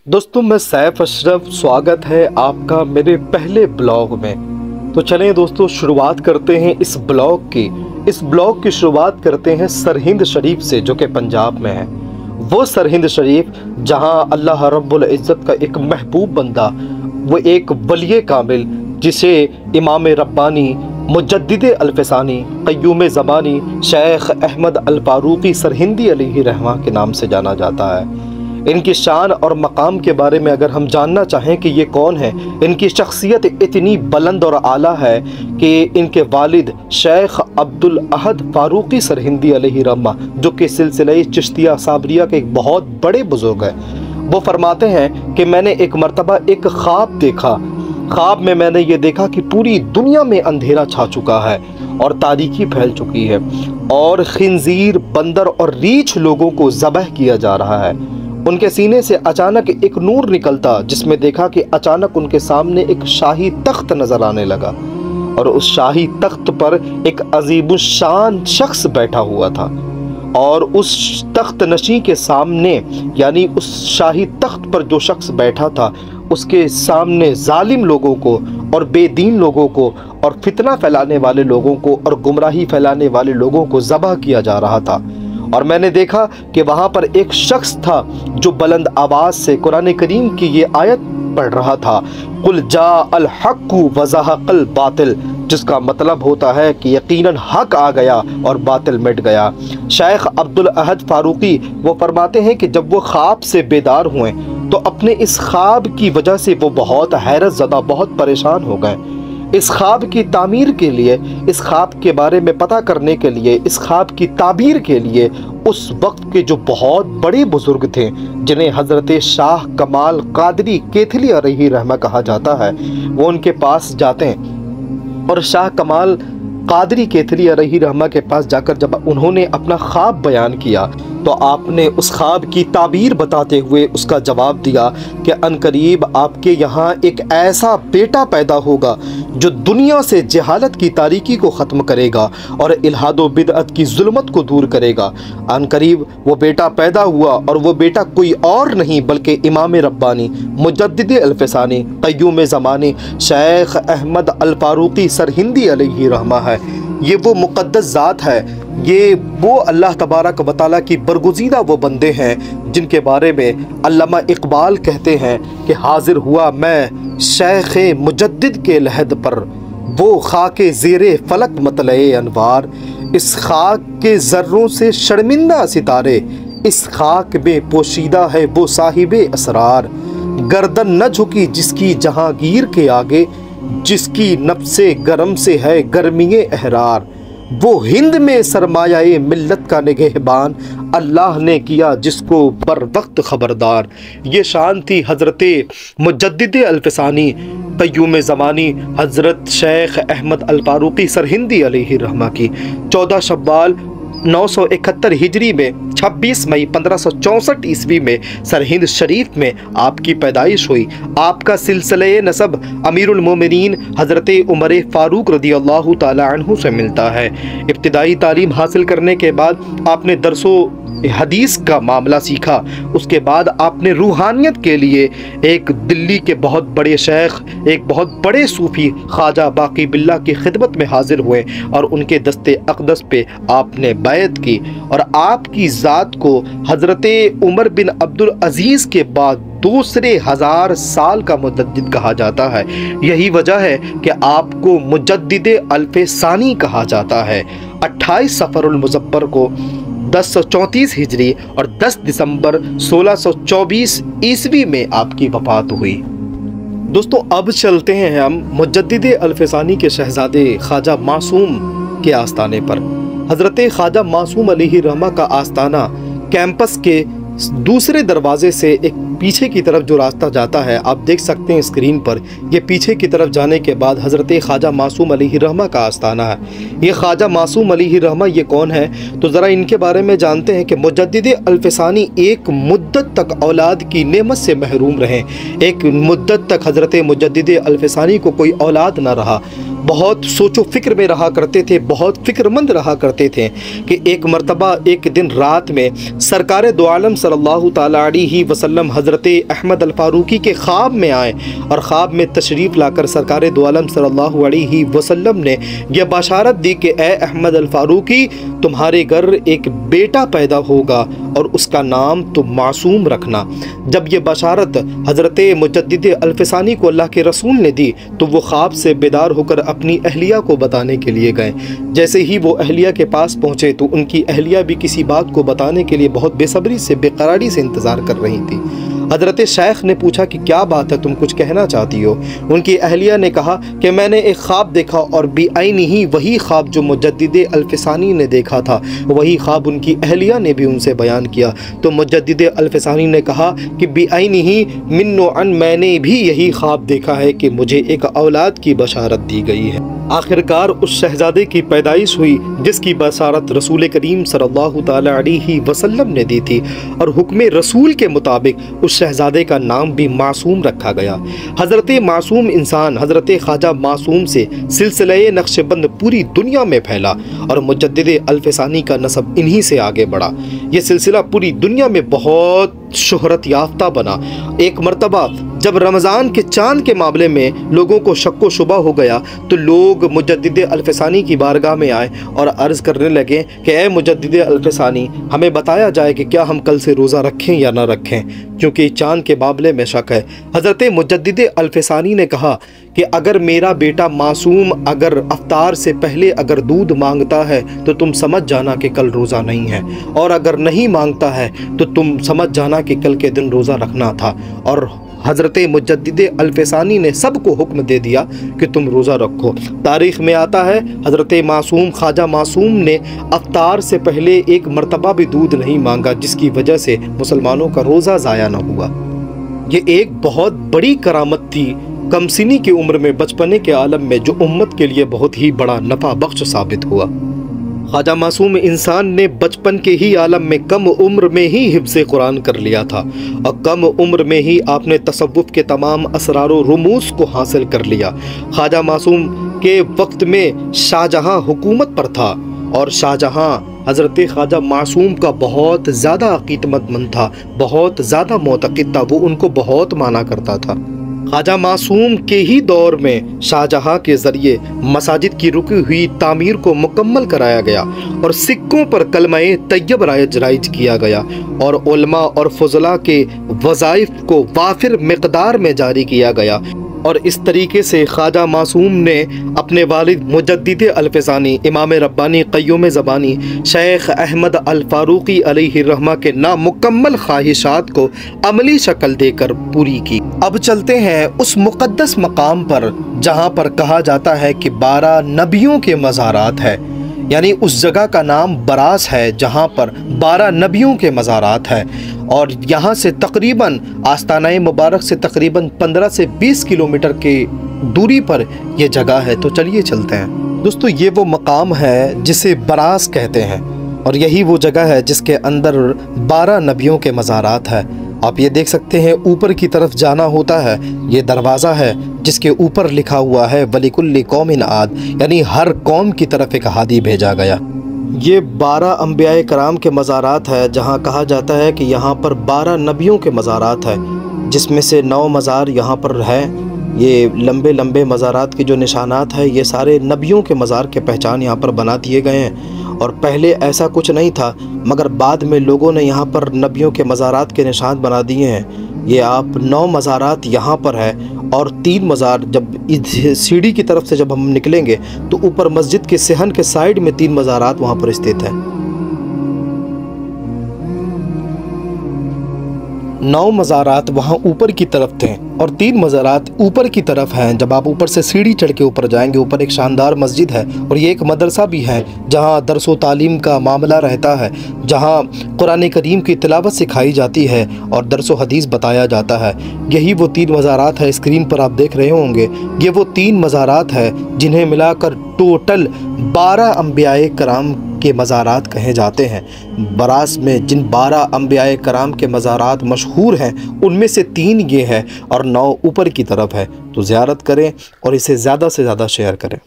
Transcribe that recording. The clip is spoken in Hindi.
दोस्तों मैं सैफ अशरफ, स्वागत है आपका मेरे पहले ब्लॉग में। तो चलें दोस्तों, शुरुआत करते हैं इस ब्लॉग की शुरुआत करते हैं सरहिंद शरीफ से, जो कि पंजाब में है। वो सरहिंद शरीफ जहां अल्लाह रब्बुल इज़्ज़त का एक महबूब बंदा, वो एक वली कामिल जिसे इमाम रब्बानी मुजद्दिद अल्फसानी क़य्यूम ज़मानी शेख अहमद अल फ़ारूक़ी सरहिंदी अलैहि रहमा के नाम से जाना जाता है। इनकी शान और मकाम के बारे में अगर हम जानना चाहें कि ये कौन है, इनकी शख्सियत इतनी बुलंद और आला है कि इनके वालिद शेख अब्दुल अहद फ़ारूक़ी सरहिंदी अलैहि रहमा, जो कि सिलसिले चिश्तिया साबरिया के एक बहुत बड़े बुज़ुर्ग हैं, वो फरमाते हैं कि मैंने एक मरतबा एक ख्वाब देखा। ख्वाब में मैंने ये देखा कि पूरी दुनिया में अंधेरा छा चुका है और तारीकी फैल चुकी है और खिंजीर, बंदर और रीछ लोगों को ज़बह किया जा रहा है। उनके सीने से अचानक एक नूर निकलता, जिसमें देखा कि अचानक उनके सामने एक शाही तख्त नजर आने लगा और उस शाही तख्त पर एक अजीबुशान शख्स बैठा हुआ था और उस तख्त नशी के सामने, यानी उस शाही तख्त पर जो शख्स बैठा था, उसके सामने जालिम लोगों को और बेदीन लोगों को और फितना फैलाने वाले लोगों को और गुमराही फैलाने वाले लोगों को ज़बह किया जा रहा था। और मैंने देखा कि वहाँ पर एक शख्स था जो बुलंद आवाज़ से कुरान करीम की ये आयत पढ़ रहा था, कुल जा अल हक़्क़ु व ज़हक़ल बातिल, जिसका मतलब होता है कि यकीनन हक आ गया और बातिल मिट गया। शेख अब्दुल अहद फ़ारूक़ी वो फरमाते हैं कि जब वो ख्वाब से बेदार हुए तो अपने इस ख्वाब की वजह से वो बहुत हैरत ज़दा, बहुत परेशान हो गए। इस ख्वाब की तामीर के लिए, इस ख्वाब के बारे में पता करने के लिए, इस ख्वाब की ताबीर के लिए उस वक्त के जो बहुत बड़े बुज़ुर्ग थे, जिन्हें हज़रत शाह कमाल क़ादरी केथली अलैहि रहमा कहा जाता है, वो उनके पास जाते हैं और शाह कमाल क़ादरी केथली अलैहि रहमा के पास जाकर जब उन्होंने अपना ख्वाब बयान किया तो आपने उस ख्वाब की ताबीर बताते हुए उसका जवाब दिया कि अनकरीब आपके यहाँ एक ऐसा बेटा पैदा होगा जो दुनिया से जहालत की तारीकी को ख़त्म करेगा और इल्हाद व बिदअत की जुल्मत को दूर करेगा। अनकरीब वो बेटा पैदा हुआ और वो बेटा कोई और नहीं बल्कि इमाम रब्बानी मुजद्दिद अल्फसानी क़य्यूम ज़मानी शेख अहमद अल फ़ारूक़ी सरहिंदी अलैहि रहमा है। ये वो मुक़द्दस ज़ात है, ये वो अल्लाह तबारक व तआला की बरगुज़ीदा वो बंदे हैं जिनके बारे में अल्लामा इक़बाल कहते हैं कि हाजिर हुआ मैं शेख मुजद्दिद के लहद पर, वो खाके ज़ेरे फ़लक मतलए अनवार, इस खाक के ज़र्रों से शर्मिंदा सितारे, इस खाक में पोशीदा है वो साहिबे असरार, गर्दन न झुकी जिसकी जहांगीर के आगे, जिसकी नफ्से गरम से है गर्मीए अहरार, वो हिंद में सरमायाए मिल्लत का निगहबान, अल्लाह ने किया जिसको बर वक्त ख़बरदार। ये शान थी हज़रत मुजद्दिद अल्फसानी क़य्यूम ज़मानी हज़रत शेख अहमद अल फ़ारूक़ी सरहिंदी अलैहि रहमा की। 14 शव्वाल 971 हिजरी में 26 मई 1564 ईस्वी में सरहिंद शरीफ में आपकी पैदाइश हुई। आपका सिलसिले नसब अमीरुल मोमिनीन हज़रत उमर फ़ारूक रज़ियल्लाहु ताला अन्हु से मिलता है। इब्तिदाई तालीम हासिल करने के बाद आपने दरसो हदीस का मामला सीखा। उसके बाद आपने रूहानियत के लिए एक दिल्ली के बहुत बड़े शेख, एक बहुत बड़े सूफ़ी ख्वाजा बाकी बिल्ला की खिदमत में हाजिर हुए और उनके दस्ते अक़दस पे आपने बैत की और आपकी ज़ात को हज़रत उमर बिन अब्दुल अज़ीज़ के बाद दूसरे 1000 साल का मुजद्दिद कहा जाता है। यही वजह है कि आपको मुजद्दिद अल्फसानी कहा जाता है। 28 सफ़रुल मुज़फ़्फ़र को 1034 हिजरी और 10 दिसंबर 1624 ईस्वी में आपकी वफ़ात हुई। दोस्तों अब चलते हैं हम मुजद्दिद अल्फसानी के शहज़ादे ख्वाजा मासूम के आस्ताने पर। हज़रत ख्वाजा मासूम अलैहि रहमा का आस्ताना कैंपस के दूसरे दरवाजे से एक पीछे की तरफ जो रास्ता जाता है, आप देख सकते हैं स्क्रीन पर, ये पीछे की तरफ जाने के बाद हज़रत ख्वाजा मासूम अलैहि रहमा का आस्ताना है। ये ख्वाजा मासूम अलैहि रहमा ये कौन है, तो ज़रा इनके बारे में जानते हैं कि मुजद्दिद अल्फसानी एक मुद्दत तक औलाद की नेमत से महरूम रहे। एक मुद्दत तक हज़रत मुजद्दिद अल्फसानी को कोई औलाद ना रहा। बहुत सोचो फ़िक्र में रहा करते थे, बहुत फ़िक्रमंद रहा करते थे कि एक मरतबा एक दिन रात में सरकार दो आलम सल्लल्लाहु ताला अलैहि वसल्लम हज़रत अहमद अल फ़ारूकी के ख्वाब में आए और ख़्वाब में तशरीफ़ लाकर सरकार दो आलम सल्लल्लाहु अलैहि वसल्लम ने यह बशारत दी कि ए अहमद अल फ़ारूकी, तुम्हारे घर एक बेटा पैदा होगा और उसका नाम तुम मासूम रखना। जब यह बशारत हज़रत मुजद्दिद अल्फ़सानी को अल्लाह के रसूल ने दी तो वो ख्वाब से बेदार होकर अपनी अहलिया को बताने के लिए गए। जैसे ही वो अहलिया के पास पहुँचे तो उनकी अहलिया भी किसी बात को बताने के लिए बहुत बेसब्री से बेकरारी से इंतज़ार कर रही थी। हज़रत शेख ने पूछा कि क्या बात है, तुम कुछ कहना चाहती हो? उनकी अहलिया ने कहा कि मैंने एक ख्वाब देखा और बेआईनी ही वही ख्वाब जो मुजद्दिद अल्फ़सानी ने देखा था, वही ख्वाब उनकी अहलिया ने भी उनसे बयान किया। तो मुजद्दिद अल्फ़सानी ने कहा कि बेआईनी ही मिन्नो अन, मैंने भी यही ख्वाब देखा है कि मुझे एक औलाद की बशारत दी गई है। आखिरकार उस शहजादे की पैदाइश हुई जिसकी बशारत रसूल करीम सल्लल्लाहु तआला अलैहि वसल्लम ने दी थी और हुक्म रसूल के मुताबिक उस शहजादे का नाम भी मासूम रखा गया। हज़रत मासूम इंसान हज़रत ख्वाजा मासूम से सिलसिले नक्शबंद पूरी दुनिया में फैला और मुजद्दिद अल्फ़सानी का नसब इन्हीं से आगे बढ़ा। ये सिलसिला पूरी दुनिया में बहुत शोहरत याफ्ता बना। एक मरतबा जब रमज़ान के चाँद के मामले में लोगों को शक व शुबा हो गया तो लोग मुजद्दिद अल्फ़सानी की बारगाह में आए और अर्ज़ करने लगे कि ए मुजद्दिद अल्फ़सानी, हमें बताया जाए कि क्या हम कल से रोज़ा रखें या ना रखें, क्योंकि चाँद के मामले में शक है। हज़रत मुजद्दिद अल्फ़सानी ने कहा कि अगर मेरा बेटा मासूम अगर अफ्तार से पहले अगर दूध मांगता है तो तुम समझ जाना कि कल रोज़ा नहीं है, और अगर नहीं मांगता है तो तुम समझ जाना कि कल के दिन रोज़ा रखना था। और हज़रत मुजद्दिद अल्फ़सानी ने सबको हुक्म दे दिया कि तुम रोज़ा रखो। तारीख़ में आता है हज़रत मासूम ख्वाजा मासूम ने अफ्तार से पहले एक मरतबा भी दूध नहीं मांगा, जिसकी वजह से मुसलमानों का रोज़ा ज़ाया न हुआ। ये एक बहुत बड़ी करामत थी कमसिनी की उम्र में, बचपने के आलम में, जो उम्मत के लिए बहुत ही बड़ा नफ़ा बख्श साबित हुआ। ख्वाजा मासूम इंसान ने बचपन के ही आलम में कम उम्र में ही हिफ्ज़ कुरान कर लिया था और कम उम्र में ही आपने तसव्वुफ़ के तमाम असरार व रुमूज़ को हासिल कर लिया। ख्वाजा मासूम के वक्त में शाहजहाँ हुकूमत पर था और शाहजहाँ हज़रत ख्वाजा मासूम का बहुत ज़्यादा अक़ीदतमंद था, बहुत ज़्यादा मोतक़िद था, वो उनको बहुत माना करता था। ख्वाजा मासूम के ही दौर में शाहजहाँ के ज़रिए मसाजिद की रुकी हुई तामीर को मुकम्मल कराया गया और सिक्कों पर कलमा-ए तैयब राइज किया गया और उलमा और फुज़ला के वज़ाइफ को वाफिर मिक़दार में जारी किया गया। और इस तरीके से ख्वाजा मासूम ने अपने वालिद मुजद्दिद अल्फ़सानी, इमाम रब्बानी क़य्यूम ज़बानी, शेख अहमद अल फ़ारूकी अलैहि रहमा के नामुकम्मल ख्वाहिशात को अमली शक्ल देकर पूरी की। अब चलते हैं उस मुक़द्दस मकाम पर जहाँ पर कहा जाता है कि 12 नबियों के मज़ारात है, यानी उस जगह का नाम बरास है जहाँ पर 12 नबियों के मज़ारात हैं और यहाँ से तकरीबन आस्ताना मुबारक से तकरीबन 15 से 20 किलोमीटर की दूरी पर यह जगह है। तो चलिए चलते हैं दोस्तों। ये वो मकाम है जिसे बरास कहते हैं और यही वो जगह है जिसके अंदर 12 नबियों के मज़ारात है। आप ये देख सकते हैं ऊपर की तरफ जाना होता है, ये दरवाज़ा है जिसके ऊपर लिखा हुआ है वलिकुल्लि कौमिन आद, यानी हर कौम की तरफ एक हादी भेजा गया। ये 12 अंबियाए कराम के मज़ारात है जहाँ कहा जाता है कि यहाँ पर 12 नबियों के मज़ारात है, जिसमें से 9 मज़ार यहाँ पर है। ये लंबे लंबे मज़ारात के जो निशानात है ये सारे नबियों के मज़ार के पहचान यहाँ पर बना दिए गए हैं और पहले ऐसा कुछ नहीं था, मगर बाद में लोगों ने यहाँ पर नबियों के मज़ारात के निशान बना दिए हैं। ये आप 9 मज़ारात यहाँ पर है और 3 मज़ार जब इस सीढ़ी की तरफ से जब हम निकलेंगे तो ऊपर मस्जिद के सहन के साइड में 3 मज़ारात वहाँ पर स्थित हैं। 9 मज़ारात वहाँ ऊपर की तरफ थे और 3 मज़ारात ऊपर की तरफ हैं। जब आप ऊपर से सीढ़ी चढ़ के ऊपर जाएंगे, ऊपर एक शानदार मस्जिद है और ये एक मदरसा भी है जहाँ दरस व तालीम का मामला रहता है, जहाँ कुरान करीम की तिलावत सिखाई जाती है और दरस व हदीस बताया जाता है। यही वो 3 मज़ारात है, स्क्रीन पर आप देख रहे होंगे। ये वो 3 मज़ारात है जिन्हें मिलाकर टोटल 12 अंबियाए कराम के मज़ारात कहे जाते हैं। बरास में जिन 12 अंबियाए कराम के मज़ारात मशहूर हैं उनमें से 3 ये है और 9 ऊपर की तरफ है। तो ज़ियारत करें और इसे ज़्यादा से ज़्यादा शेयर करें।